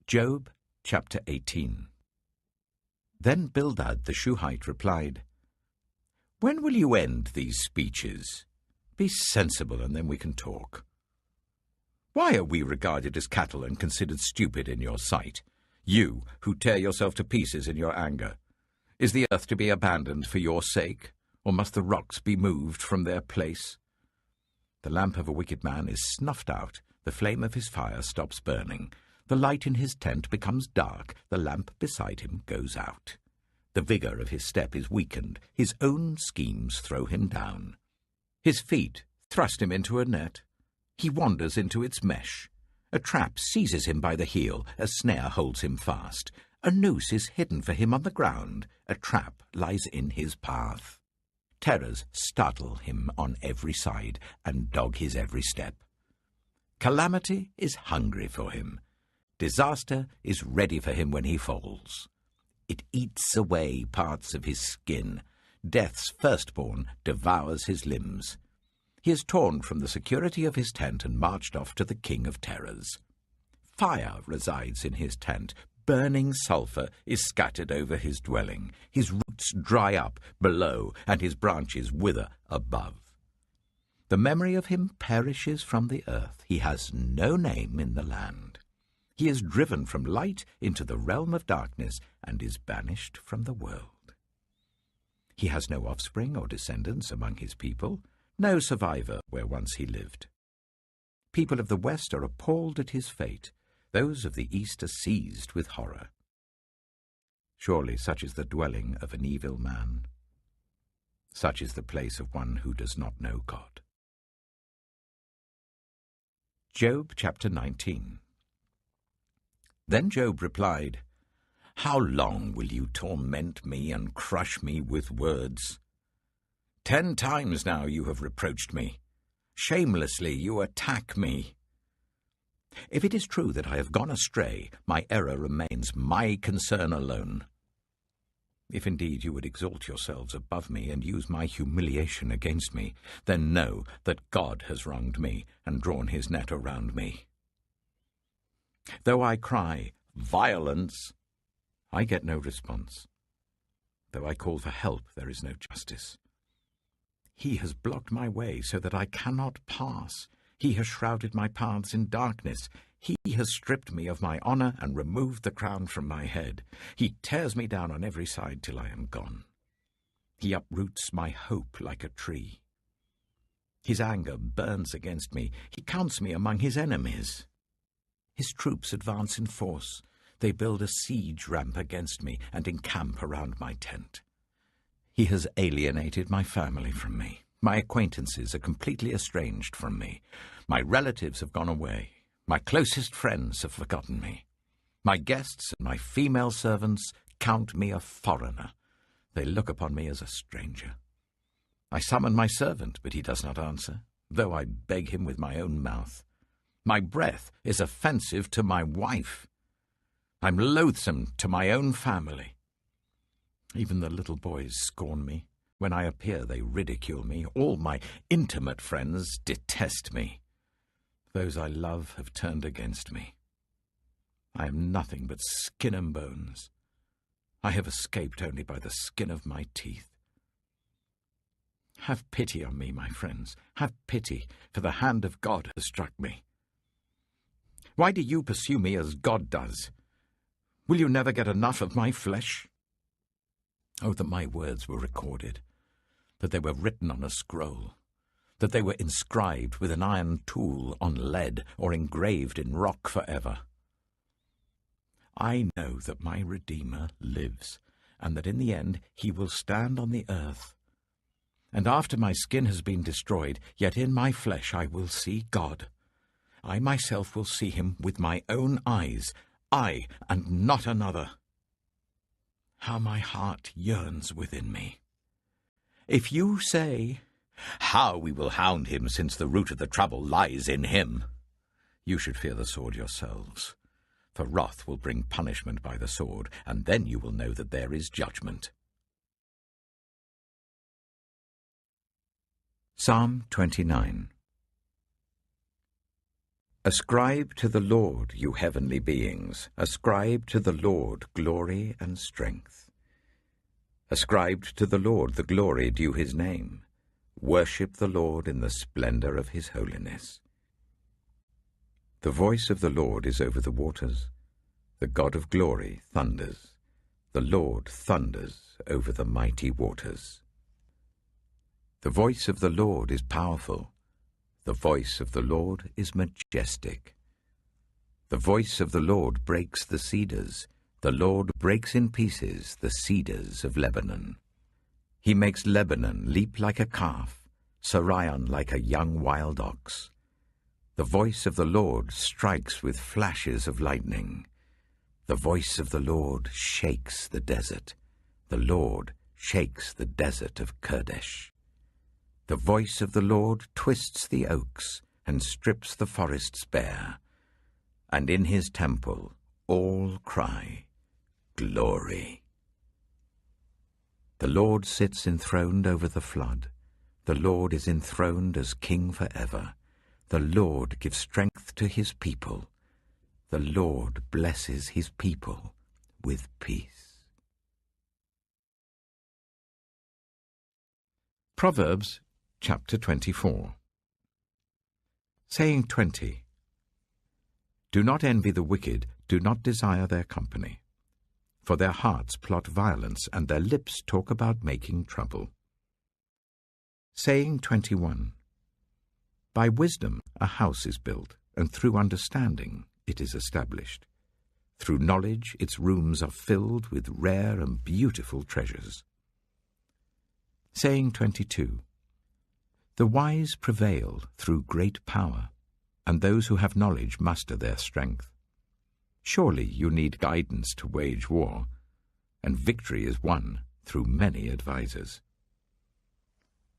Job chapter 18. Then Bildad the Shuhite replied, "When will you end these speeches? Be sensible, and then we can talk. Why are we regarded as cattle and considered stupid in your sight, you who tear yourself to pieces in your anger? Is the earth to be abandoned for your sake, or must the rocks be moved from their place? The lamp of a wicked man is snuffed out, the flame of his fire stops burning. The light in his tent becomes dark, the lamp beside him goes out. The vigour of his step is weakened, his own schemes throw him down. His feet thrust him into a net. He wanders into its mesh. A trap seizes him by the heel, a snare holds him fast. A noose is hidden for him on the ground, a trap lies in his path. Terrors startle him on every side and dog his every step. Calamity is hungry for him. Disaster is ready for him when he falls. It eats away parts of his skin. Death's firstborn devours his limbs. He is torn from the security of his tent and marched off to the king of terrors. Fire resides in his tent. Burning sulphur is scattered over his dwelling. His roots dry up below, and his branches wither above. The memory of him perishes from the earth. He has no name in the land. He is driven from light into the realm of darkness and is banished from the world. He has no offspring or descendants among his people, no survivor where once he lived. People of the west are appalled at his fate. Those of the east are seized with horror. Surely such is the dwelling of an evil man. Such is the place of one who does not know God. Job chapter 19. Then Job replied, "How long will you torment me and crush me with words? 10 times now you have reproached me. Shamelessly you attack me. If it is true that I have gone astray, my error remains my concern alone. If indeed you would exalt yourselves above me and use my humiliation against me, then know that God has wronged me and drawn his net around me. Though I cry, 'Violence,' I get no response. Though I call for help, there is no justice. He has blocked my way so that I cannot pass. He has shrouded my paths in darkness. He has stripped me of my honour and removed the crown from my head. He tears me down on every side till I am gone. He uproots my hope like a tree. His anger burns against me. He counts me among his enemies. His troops advance in force. They build a siege ramp against me and encamp around my tent. He has alienated my family from me. My acquaintances are completely estranged from me. My relatives have gone away. My closest friends have forgotten me. My guests and my female servants count me a foreigner. They look upon me as a stranger. I summon my servant, but he does not answer, though I beg him with my own mouth. My breath is offensive to my wife. I'm loathsome to my own family. Even the little boys scorn me. When I appear, they ridicule me. All my intimate friends detest me. Those I love have turned against me. I am nothing but skin and bones. I have escaped only by the skin of my teeth. Have pity on me, my friends. Have pity, for the hand of God has struck me. Why do you pursue me as God does? Will you never get enough of my flesh? Oh, that my words were recorded, that they were written on a scroll, that they were inscribed with an iron tool on lead or engraved in rock forever. I know that my Redeemer lives, and that in the end he will stand on the earth. And after my skin has been destroyed, yet in my flesh I will see God. I myself will see him with my own eyes, I and not another. How my heart yearns within me. If you say, 'How we will hound him, since the root of the trouble lies in him,' you should fear the sword yourselves. For wrath will bring punishment by the sword, and then you will know that there is judgment." Psalm 29. Ascribe to the Lord, you heavenly beings, ascribe to the Lord glory and strength. Ascribe to the Lord the glory due his name. Worship the Lord in the splendor of his holiness. The voice of the Lord is over the waters. The God of glory thunders. The Lord thunders over the mighty waters. The voice of the Lord is powerful. The voice of the Lord is majestic. The voice of the Lord breaks the cedars. The Lord breaks in pieces the cedars of Lebanon. He makes Lebanon leap like a calf, Sirion like a young wild ox. The voice of the Lord strikes with flashes of lightning. The voice of the Lord shakes the desert. The Lord shakes the desert of Kadesh. The voice of the Lord twists the oaks and strips the forests bare. And in his temple all cry, Glory. The Lord sits enthroned over the flood. The Lord is enthroned as King forever. The Lord gives strength to his people. The Lord blesses his people with peace. Proverbs chapter 24. Saying 20. Do not envy the wicked, do not desire their company. For their hearts plot violence, and their lips talk about making trouble. Saying 21. By wisdom a house is built, and through understanding it is established. Through knowledge its rooms are filled with rare and beautiful treasures. Saying 22. The wise prevail through great power, and those who have knowledge muster their strength. Surely you need guidance to wage war, and victory is won through many advisers.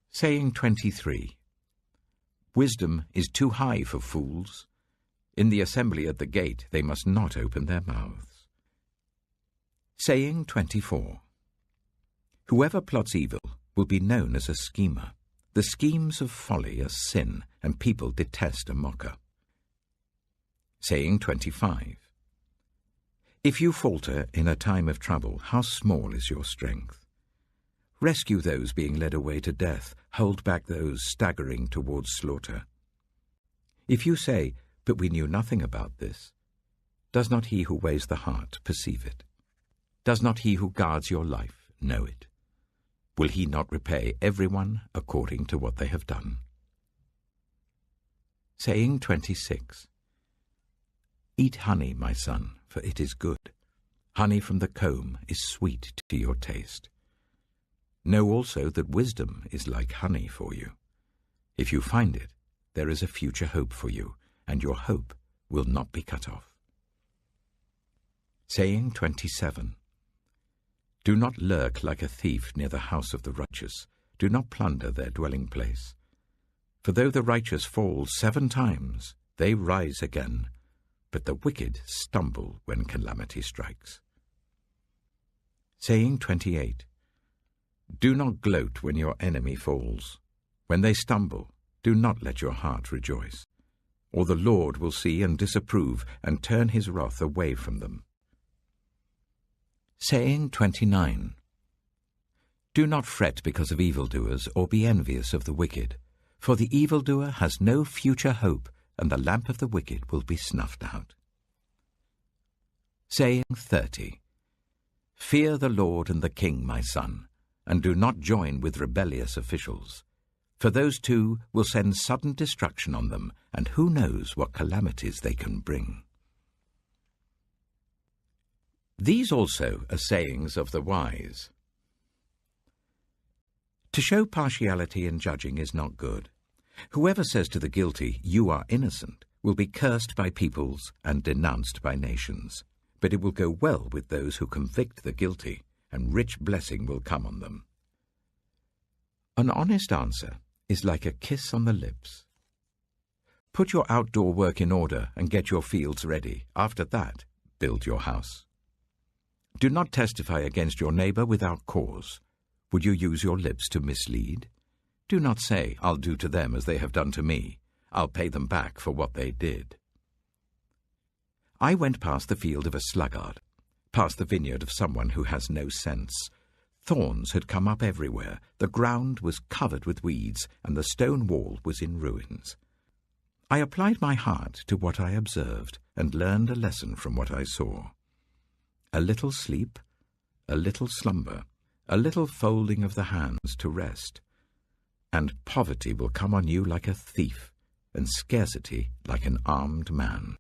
Saying 23. Wisdom is too high for fools. In the assembly at the gate they must not open their mouths. Saying 24. Whoever plots evil will be known as a schemer. The schemes of folly are sin, and people detest a mocker. Saying 25. If you falter in a time of trouble, how small is your strength? Rescue those being led away to death, hold back those staggering towards slaughter. If you say, but we knew nothing about this, does not he who weighs the heart perceive it? Does not he who guards your life know it? Will he not repay everyone according to what they have done? Saying 26. Eat honey, my son, for it is good. Honey from the comb is sweet to your taste. Know also that wisdom is like honey for you. If you find it, there is a future hope for you, and your hope will not be cut off. Saying 27. Do not lurk like a thief near the house of the righteous. Do not plunder their dwelling place. For though the righteous fall 7 times, they rise again, but the wicked stumble when calamity strikes. Saying 28. Do not gloat when your enemy falls. When they stumble, do not let your heart rejoice, or the Lord will see and disapprove and turn his wrath away from them. Saying 29. Do not fret because of evildoers, or be envious of the wicked, for the evildoer has no future hope, and the lamp of the wicked will be snuffed out. Saying 30. Fear the Lord and the King, my son, and do not join with rebellious officials, for those two will send sudden destruction on them, and who knows what calamities they can bring. These also are sayings of the wise. To show partiality in judging is not good. Whoever says to the guilty, "You are innocent," will be cursed by peoples and denounced by nations. But it will go well with those who convict the guilty, and rich blessing will come on them. An honest answer is like a kiss on the lips. Put your outdoor work in order and get your fields ready. After that, build your house. Do not testify against your neighbor without cause. Would you use your lips to mislead? Do not say, "I'll do to them as they have done to me. I'll pay them back for what they did." I went past the field of a sluggard, past the vineyard of someone who has no sense. Thorns had come up everywhere, the ground was covered with weeds, and the stone wall was in ruins. I applied my heart to what I observed, and learned a lesson from what I saw. A little sleep, a little slumber, a little folding of the hands to rest, and poverty will come on you like a thief, and scarcity like an armed man.